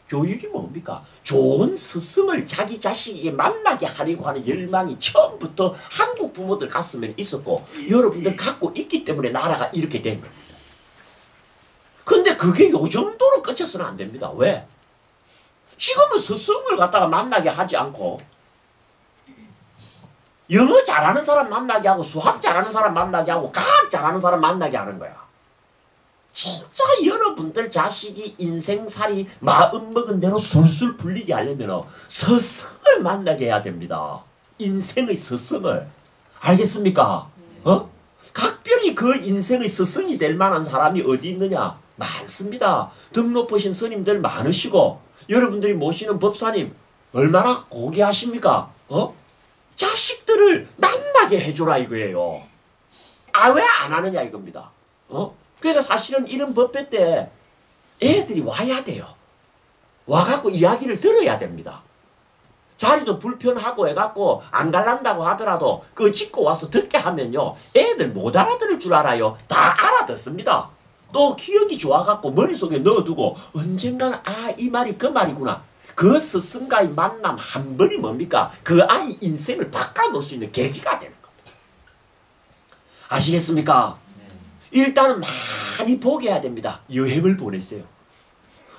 교육이 뭡니까? 좋은 스승을 자기 자식에게 만나게 하려고 하는 열망이 처음부터 한국 부모들 가슴에 있었고 여러분들 갖고 있기 때문에 나라가 이렇게 된 겁니다. 근데 그게 요 정도로 끝쳐서는 안 됩니다. 왜? 지금은 스승을 갖다가 만나게 하지 않고 영어 잘하는 사람 만나게 하고 수학 잘하는 사람 만나게 하고 과학 잘하는 사람 만나게 하는 거야. 진짜 여러분들 자식이 인생살이 마음먹은 대로 술술 풀리게 하려면 스승을 만나게 해야 됩니다. 인생의 스승을. 알겠습니까? 각별히 그 인생의 스승이 될 만한 사람이 어디 있느냐? 많습니다. 등 높으신 스님들 많으시고 여러분들이 모시는 법사님 얼마나 고귀하십니까? 자식들을 만나게 해줘라 이거예요. 아, 왜 안 하느냐 이겁니다. 그러니까 사실은 이런 법회 때 애들이 와야 돼요. 와갖고 이야기를 들어야 됩니다. 자리도 불편하고 해갖고 안 갈란다고 하더라도 그거 짚고 와서 듣게 하면요. 애들 못 알아들을 줄 알아요. 다 알아듣습니다. 또 기억이 좋아갖고 머릿속에 넣어두고 언젠가는 아, 이 말이 그 말이구나. 그 스승과의 만남 한 번이 뭡니까? 그 아이 인생을 바꿔놓을 수 있는 계기가 되는 겁니다. 아시겠습니까? 일단은 많이 보게 해야 됩니다. 여행을 보냈어요.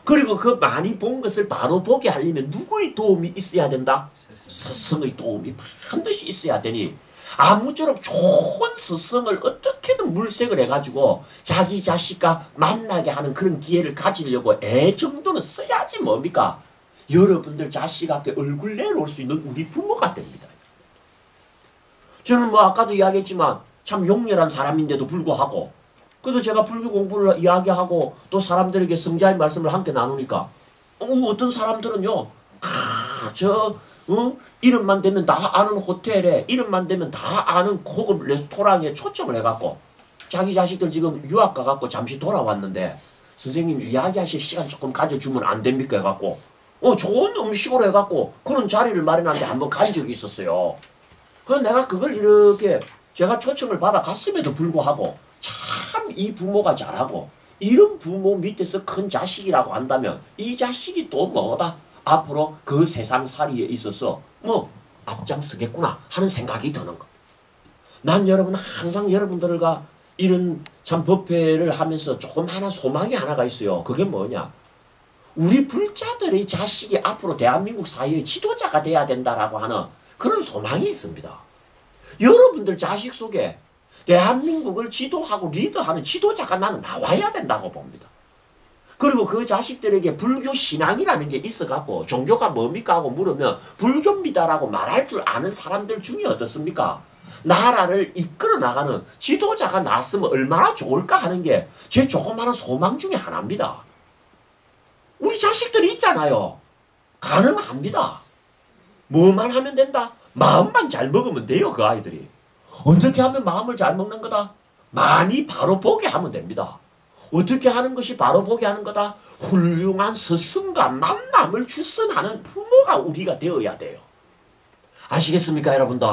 그리고 그 많이 본 것을 바로 보게 하려면 누구의 도움이 있어야 된다? 스승의 도움이 반드시 있어야 되니 아무쪼록 좋은 스승을 어떻게든 물색을 해가지고 자기 자식과 만나게 하는 그런 기회를 가지려고 애 정도는 써야지 뭡니까? 여러분들 자식 앞에 얼굴 내놓을 수 있는 우리 부모가 됩니다. 저는 뭐 아까도 이야기했지만 참 용렬한 사람인데도 불구하고 그래도 제가 불교 공부를 이야기하고 또 사람들에게 성자의 말씀을 함께 나누니까 어떤 사람들은요 이름만 되면 다 아는 호텔에 이름만 되면 다 아는 고급 레스토랑에 초점을 해갖고 자기 자식들 지금 유학 가갖고 잠시 돌아왔는데 선생님 이야기하실 시간 조금 가져주면 안 됩니까 해갖고 좋은 음식으로 해갖고 그런 자리를 마련하는데 한번 간 적이 있었어요. 그래서 내가 그걸 이렇게 제가 초청을 받아 갔음에도 불구하고 참 이 부모가 잘하고 이런 부모 밑에서 큰 자식이라고 한다면 이 자식이 또 뭐다? 앞으로 그 세상살이에 있어서 앞장서겠구나 하는 생각이 드는 겁니다. 난 여러분 항상 여러분들과 이런 참 법회를 하면서 조금 하나 소망이 하나가 있어요. 그게 뭐냐? 우리 불자들의 자식이 앞으로 대한민국 사회의 지도자가 돼야 된다라고 하는 그런 소망이 있습니다. 여러분들 자식 속에 대한민국을 지도하고 리더하는 지도자가 나는 나와야 된다고 봅니다. 그리고 그 자식들에게 불교 신앙이라는 게 있어갖고 종교가 뭡니까 하고 물으면 불교입니다라고 말할 줄 아는 사람들 중에 어떻습니까? 나라를 이끌어 나가는 지도자가 나왔으면 얼마나 좋을까 하는 게 제 조그마한 소망 중에 하나입니다. 우리 자식들이 있잖아요. 가능합니다. 뭐만 하면 된다? 마음만 잘 먹으면 돼요, 그 아이들이. 어떻게 하면 마음을 잘 먹는 거다? 많이 바로 보게 하면 됩니다. 어떻게 하는 것이 바로 보게 하는 거다? 훌륭한 스승과 만남을 주선하는 부모가 우리가 되어야 돼요. 아시겠습니까, 여러분들?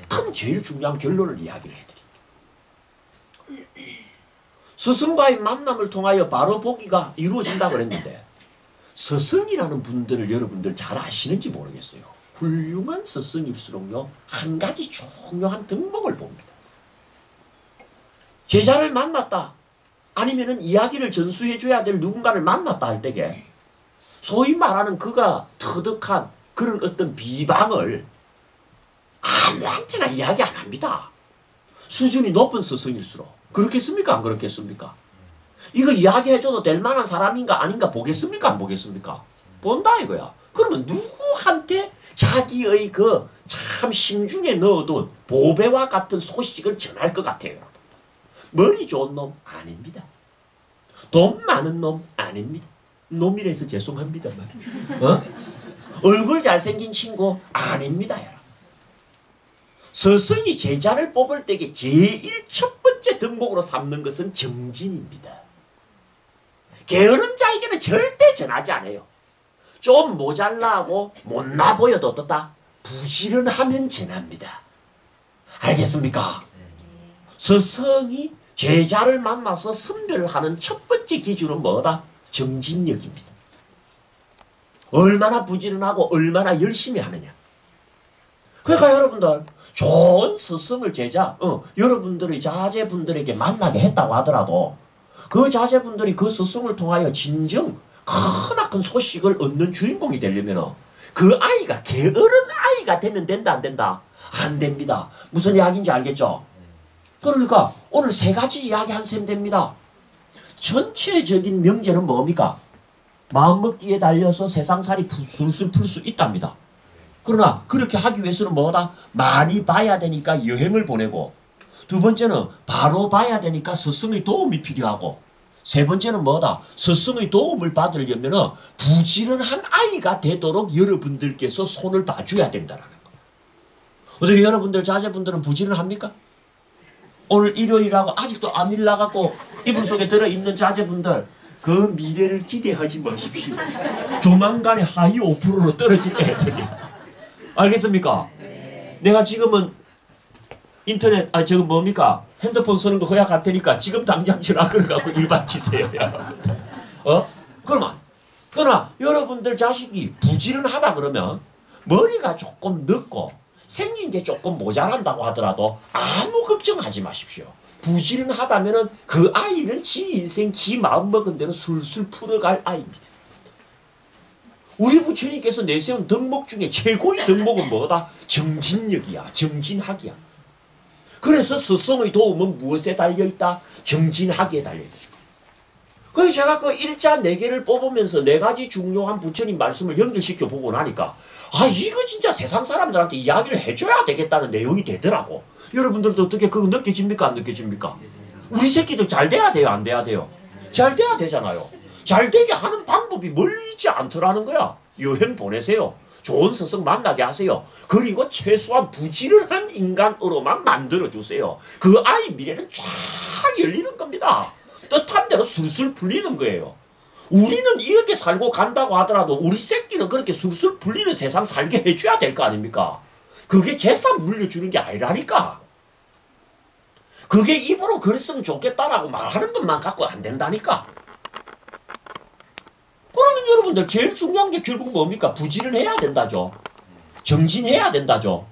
그럼 제일 중요한 결론을 이야기를 해드릴게요. 스승과의 만남을 통하여 바로 보기가 이루어진다고 그랬는데 스승이라는 분들을 여러분들 잘 아시는지 모르겠어요. 훌륭한 스승일수록요 한 가지 중요한 덕목을 봅니다. 제자를 만났다 아니면은 이야기를 전수해줘야 될 누군가를 만났다 할 때에 소위 말하는 그가 터득한 그런 어떤 비방을 아무한테나 이야기 안 합니다. 수준이 높은 스승일수록. 그렇겠습니까? 안 그렇겠습니까? 이거 이야기해줘도 될 만한 사람인가 아닌가 보겠습니까? 안 보겠습니까? 본다 이거야. 그러면 누구한테 자기의 그 참 심중에 넣어둔 보배와 같은 소식을 전할 것 같아요. 머리 좋은 놈 아닙니다. 돈 많은 놈 아닙니다. 노밀해서 죄송합니다만. 어? 얼굴 잘생긴 친구 아닙니다, 여러분. 스승이 제자를 뽑을 때에 제일 첫 번째 덕목으로 삼는 것은 정진입니다. 게으른 자에게는 절대 전하지 않아요. 좀 모자라고 못나 보여도 어떻다? 부지런하면 전합니다. 알겠습니까? 스승이 제자를 만나서 선별하는 첫 번째 기준은 뭐다? 정진력입니다. 얼마나 부지런하고 얼마나 열심히 하느냐. 그러니까 여러분들 좋은 스승을 제자, 여러분들의 자제분들에게 만나게 했다고 하더라도 그 자제분들이 그 스승을 통하여 진정 크나큰 소식을 얻는 주인공이 되려면 그 아이가 게으른 아이가 되면 된다 안 된다? 안 됩니다. 무슨 이야기인지 알겠죠? 그러니까 오늘 세 가지 이야기 한 셈 됩니다. 전체적인 명제는 뭡니까? 마음먹기에 달려서 세상살이 술술 풀 수 있답니다. 그러나 그렇게 하기 위해서는 뭐다? 많이 봐야 되니까 여행을 보내고, 두 번째는 바로 봐야 되니까 스승의 도움이 필요하고, 세 번째는 뭐다? 스승의 도움을 받으려면 부지런한 아이가 되도록 여러분들께서 손을 봐줘야 된다는 거. 어떻게 여러분들 자제분들은 부지런합니까? 오늘 일요일이라고 아직도 안 일나가고 이불 속에 들어있는 자제분들, 그 미래를 기대하지 마십시오. 조만간에 하위 5%로 떨어질 애들이. 알겠습니까? 내가 지금은 인터넷, 저거 뭡니까? 핸드폰 쓰는 거 허약할 테니까 지금 당장 전화 걸어가고 일 밝히세요, 여러분들. 그러나 여러분들 자식이 부지런하다 그러면 머리가 조금 늦고 생긴 게 조금 모자란다고 하더라도 아무 걱정하지 마십시오. 부지런하다면은 그 아이는 지 인생, 지 마음먹은 대로 술술 풀어갈 아이입니다. 우리 부처님께서 내세운 덕목 중에 최고의 덕목은 뭐다? 정진력이야. 정진학이야. 그래서 스승의 도움은 무엇에 달려있다? 정진학에 달려있다. 그래서 제가 그 일자 4개를 뽑으면서 4가지 중요한 부처님 말씀을 연결시켜 보고 나니까 이거 진짜 세상 사람들한테 이야기를 해줘야 되겠다는 내용이 되더라고. 여러분들도 어떻게 그거 느껴집니까? 안 느껴집니까? 우리 새끼들 잘 돼야 돼요? 안 돼야 돼요? 잘 돼야 되잖아요. 잘 되게 하는 방법이 멀리 있지 않더라는 거야. 여행 보내세요. 좋은 스승 만나게 하세요. 그리고 최소한 부지런한 인간으로만 만들어주세요. 그 아이 미래는 쫙 열리는 겁니다. 뜻한 대로 술술 풀리는 거예요. 우리는 이렇게 살고 간다고 하더라도 우리 새끼는 그렇게 술술 풀리는 세상 살게 해줘야 될 거 아닙니까? 그게 재산 물려주는 게 아니라니까. 그게 입으로 그랬으면 좋겠다라고 말하는 것만 갖고 안 된다니까. 그러면 여러분들 제일 중요한 게 결국 뭡니까? 부지런해야 된다죠. 정진해야 된다죠.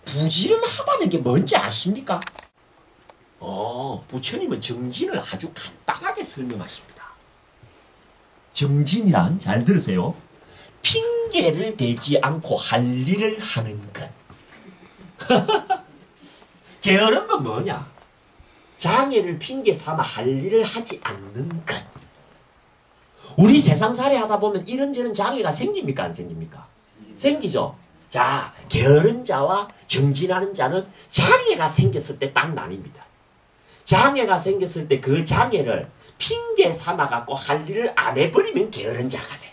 부지런하다는 게 뭔지 아십니까? 부처님은 정진을 아주 간단하게 설명하십니다. 정진이란, 잘 들으세요, 핑계를 대지 않고 할 일을 하는 것. 게으른 건 뭐냐? 장애를 핑계 삼아 할 일을 하지 않는 것. 우리 세상살이 하다 보면 이런저런 장애가 생깁니까? 안 생깁니까? 생기죠. 자, 게으른 자와 정진하는 자는 장애가 생겼을 때 딱 나뉩니다. 장애가 생겼을 때 그 장애를 핑계 삼아갖고 할 일을 안 해버리면 게으른 자가 돼.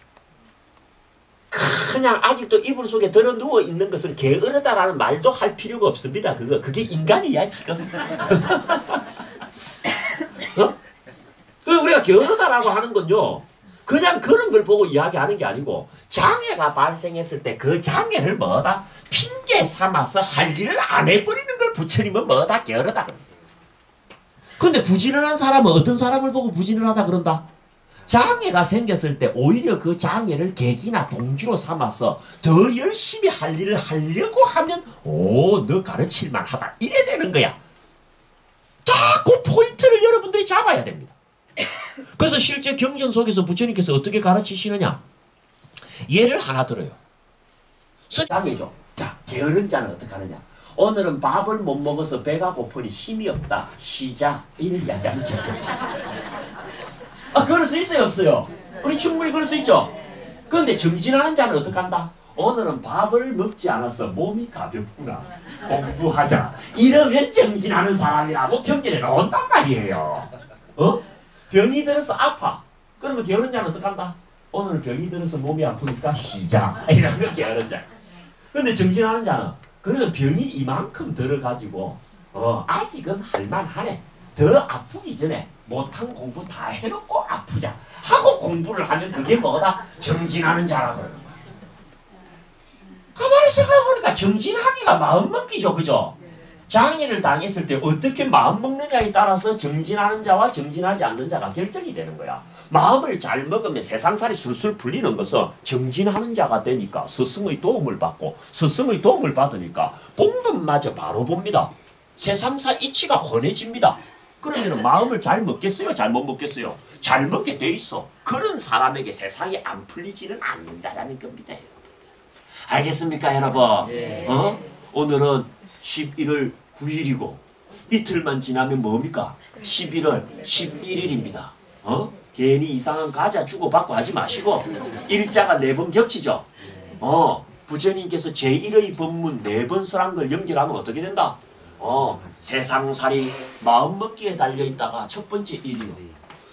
그냥 아직도 이불 속에 들어 누워 있는 것은 게으르다라는 말도 할 필요가 없습니다. 그게 인간이야, 지금. 우리가 게으르다라고 하는 건요, 그냥 그런 걸 보고 이야기하는 게 아니고, 장애가 발생했을 때 그 장애를 뭐다? 핑계 삼아서 할 일을 안 해버리는 걸 부처님은 뭐다? 게으르다. 근데 부지런한 사람은 어떤 사람을 보고 부지런하다 그런다? 장애가 생겼을 때 오히려 그 장애를 계기나 동기로 삼아서 더 열심히 할 일을 하려고 하면 너 가르칠만 하다. 이래 되는 거야. 딱 그 포인트를 여러분들이 잡아야 됩니다. 그래서 실제 경전 속에서 부처님께서 어떻게 가르치시느냐? 예를 하나 들어요. 장애죠. 자, 게으른 자는 어떻게 하느냐? 오늘은 밥을 못 먹어서 배가 고프니 힘이 없다. 쉬자. 이런 이야기 하는 게 없지. 그럴 수 있어요, 없어요? 우리 충분히 그럴 수 있죠? 그런데 정진하는 자는 어떻게 한다? 오늘은 밥을 먹지 않아서 몸이 가볍구나. 공부하자. 이러면 정진하는 사람이라고 경전에 나온단 말이에요. 병이 들어서 아파. 그러면 게으른 자는 어떻게 한다? 오늘 병이 들어서 몸이 아프니까 쉬자. 이런 게으른 자. 근데 정진하는 자는 그래도 병이 이만큼 들어가지고 아직은 할만하네. 더 아프기 전에 못한 공부 다 해놓고 아프자 하고 공부를 하면 그게 뭐다? 정진하는 자라고 그러는 거야. 가만히 생각해보니까 정진하기가 마음먹기죠. 그죠? 장애를 당했을 때 어떻게 마음 먹느냐에 따라서 정진하는 자와 정진하지 않는 자가 결정이 되는 거야. 마음을 잘 먹으면 세상살이 술술 풀리는 것은 정진하는 자가 되니까 스승의 도움을 받고 스승의 도움을 받으니까 본 것마저 바로 봅니다. 세상사 이치가 훤해집니다. 그러면 마음을 잘 먹겠어요? 잘 못 먹겠어요? 잘 먹게 돼 있어. 그런 사람에게 세상이 안 풀리지는 않는다라는 겁니다. 알겠습니까 여러분? 네. 오늘은 11월 9일이고 이틀만 지나면 뭡니까? 11월 11일입니다. 괜히 이상한 과자 주고받고 하지 마시고 일자가 4번 겹치죠? 부처님께서 제1의 법문 4번 쓰란 걸 연결하면 어떻게 된다? 세상살이 마음먹기에 달려있다가 첫 번째 일이요.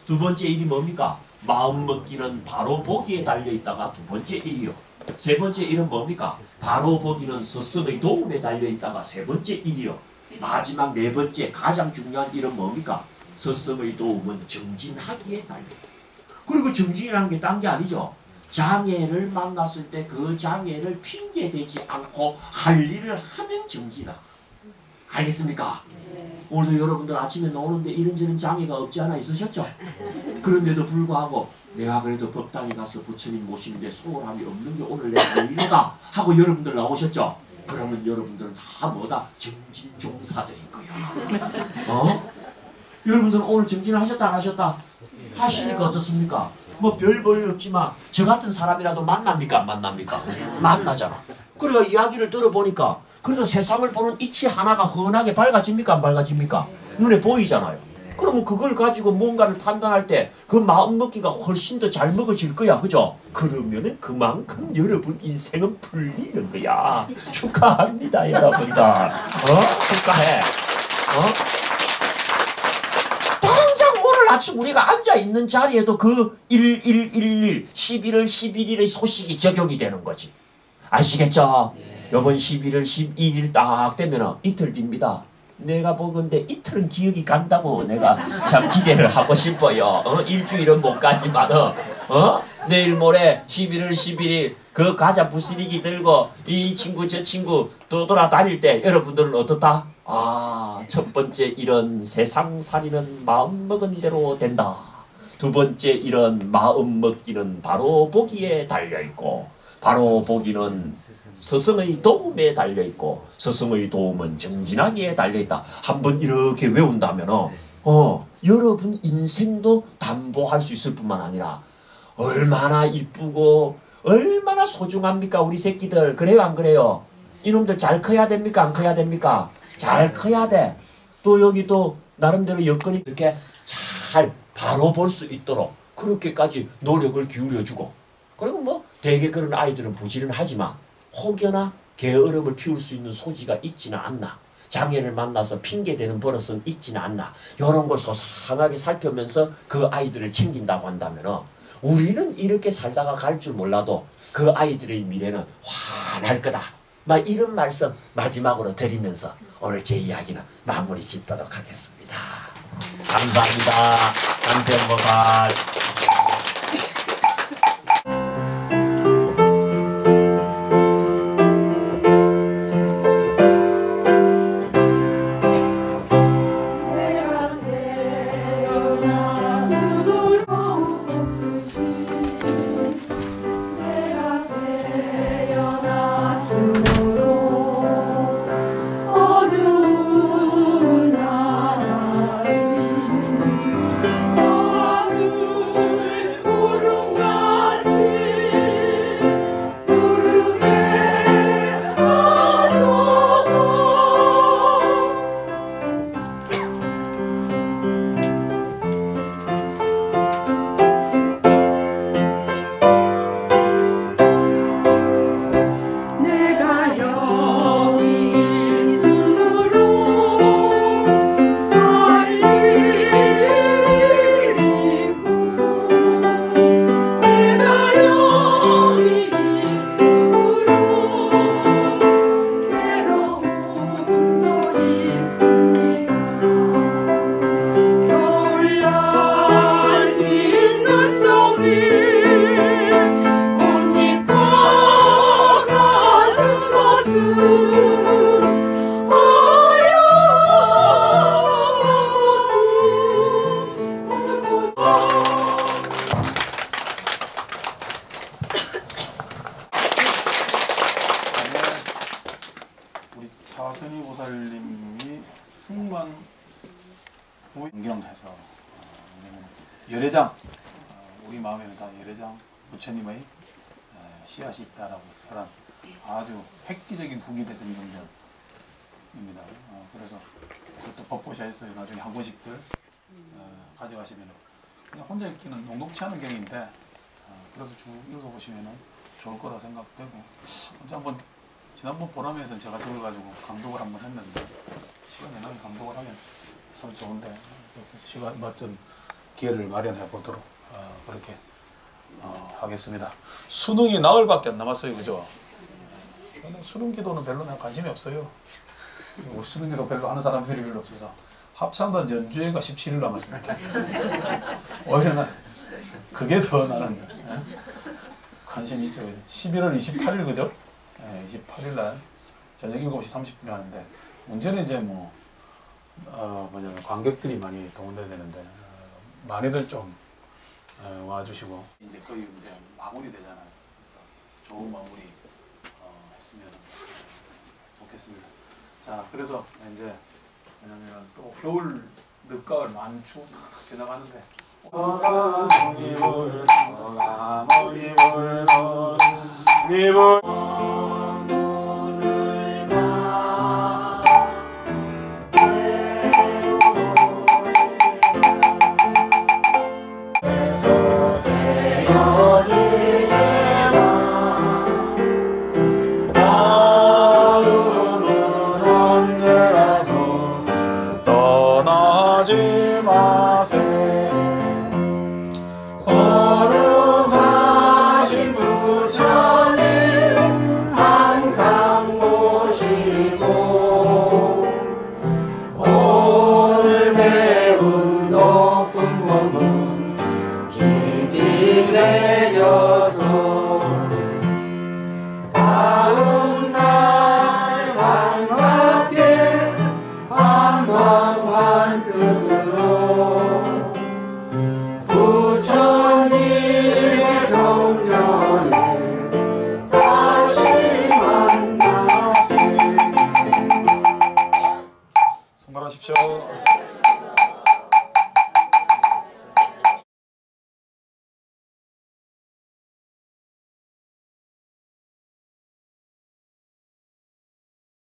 두 번째 일이 뭡니까? 마음먹기는 바로 보기에 달려있다가 두 번째 일이요. 세 번째 일은 뭡니까? 바로 보기는 스승의 도움에 달려있다가 세 번째 일이요. 마지막 4번째 가장 중요한 일은 뭡니까? 스승의 도움은 정진하기에 달려있다. 그리고 정진이라는 게 딴 게 아니죠. 장애를 만났을 때 그 장애를 핑계대지 않고 할 일을 하면 정진하고. 알겠습니까? 오늘도 여러분들 아침에 나오는데 이런저런 장애가 없지 않아 있으셨죠? 그런데도 불구하고 내가 그래도 법당에 가서 부처님 모시는데 소홀함이 없는 게 오늘 내 일이다 하고 여러분들 나오셨죠? 그러면 여러분들은 다 뭐다? 정진종사들인 거야. 여러분들은 오늘 정진하셨다 안 하셨다? 하시니까 어떻습니까? 뭐 별 볼 없지만 저 같은 사람이라도 만납니까 안 만납니까? 만나잖아. 그래가 이야기를 들어보니까 그래도 세상을 보는 이치 하나가 흔하게 밝아집니까 안 밝아집니까? 눈에 보이잖아요. 그러면 그걸 가지고 뭔가를 판단할 때 그 마음 먹기가 훨씬 더 잘 먹어질 거야. 그죠? 그러면은 그만큼 여러분 인생은 풀리는 거야. 축하합니다 여러분들. 축하해. 당장 오늘 아침 우리가 앉아있는 자리에도 그 1111 11일의 소식이 적용이 되는 거지. 아시겠죠? 요번 11월 11일 딱 되면 이틀 뒤입니다. 내가 보건데 이틀은 기억이 간다고 내가 참 기대를 하고 싶어요. 일주일은 못 가지만 내일 모레 11월 11일 그 과자 부스러기 들고 이 친구 저 친구 돌아다닐 때 여러분들은 어떻다? 첫 번째 일은 세상살이는 마음먹은 대로 된다. 두 번째 일은 마음 먹기는 바로 보기에 달려있고 바로 보기는 스승의 도움에 달려있고 스승의 도움은 정진하기에 달려있다. 한번 이렇게 외운다면 여러분 인생도 담보할 수 있을 뿐만 아니라 얼마나 이쁘고 얼마나 소중합니까 우리 새끼들. 그래요 안 그래요? 이놈들 잘 커야 됩니까 안 커야 됩니까? 잘 커야 돼. 또 여기 또 나름대로 여건이 이렇게 잘 바로 볼 수 있도록 그렇게까지 노력을 기울여주고 그리고 뭐 대개 그런 아이들은 부지런하지만 혹여나 게으름을 피울 수 있는 소지가 있지는 않나. 장애를 만나서 핑계대는 버릇은 있지는 않나. 이런 걸 소상하게 살펴면서 그 아이들을 챙긴다고 한다면 우리는 이렇게 살다가 갈 줄 몰라도 그 아이들의 미래는 환할 거다. 막 이런 말씀 마지막으로 드리면서 오늘 제 이야기는 마무리 짓도록 하겠습니다. 감사합니다. 감세음보살. 어두운 나라를 저 화선이 보살님이 승만 부경해서 열애장, 우리 마음에는 다 열애장 부처님의 씨앗이 있다라고 설한 아주 획기적인 후기대성 경전입니다. 그래서 그것도 법보샤에서 나중에 한 권씩들 가져가시면 그냥 혼자 읽기는 녹록치 않은 경인데 그래도 쭉 읽어보시면 좋을 거라 생각되고, 언제 한번 지난번 보람에서 제가 저걸 가지고 강독을 한번 했는데 시간이 나면 강독을 하면 참 좋은데 시간 맞춘 기회를 마련해 보도록 그렇게 하겠습니다. 수능이 나흘밖에 안 남았어요, 그죠? 수능 기도는 별로 난 관심이 없어요. 수능 기도 별로 하는 사람들이 별로 없어서 합창단 연주회가 17일 남았습니다. 오히려 난 그게 더 나는 관심이 있죠. 11월 28일 그죠? 28일 날 저녁 7시 30분에 하는데 문제는 이제 뭐냐면 관객들이 많이 동원돼야 되는데 많이들 좀 와주시고 이제 거의 이제 마무리 되잖아요. 그래서 좋은 마무리 했으면 좋겠습니다. 자, 그래서 이제 왜냐면 또 겨울 늦가을 만추 지나가는데 소나무니 불 소나무니 불 소나무니 불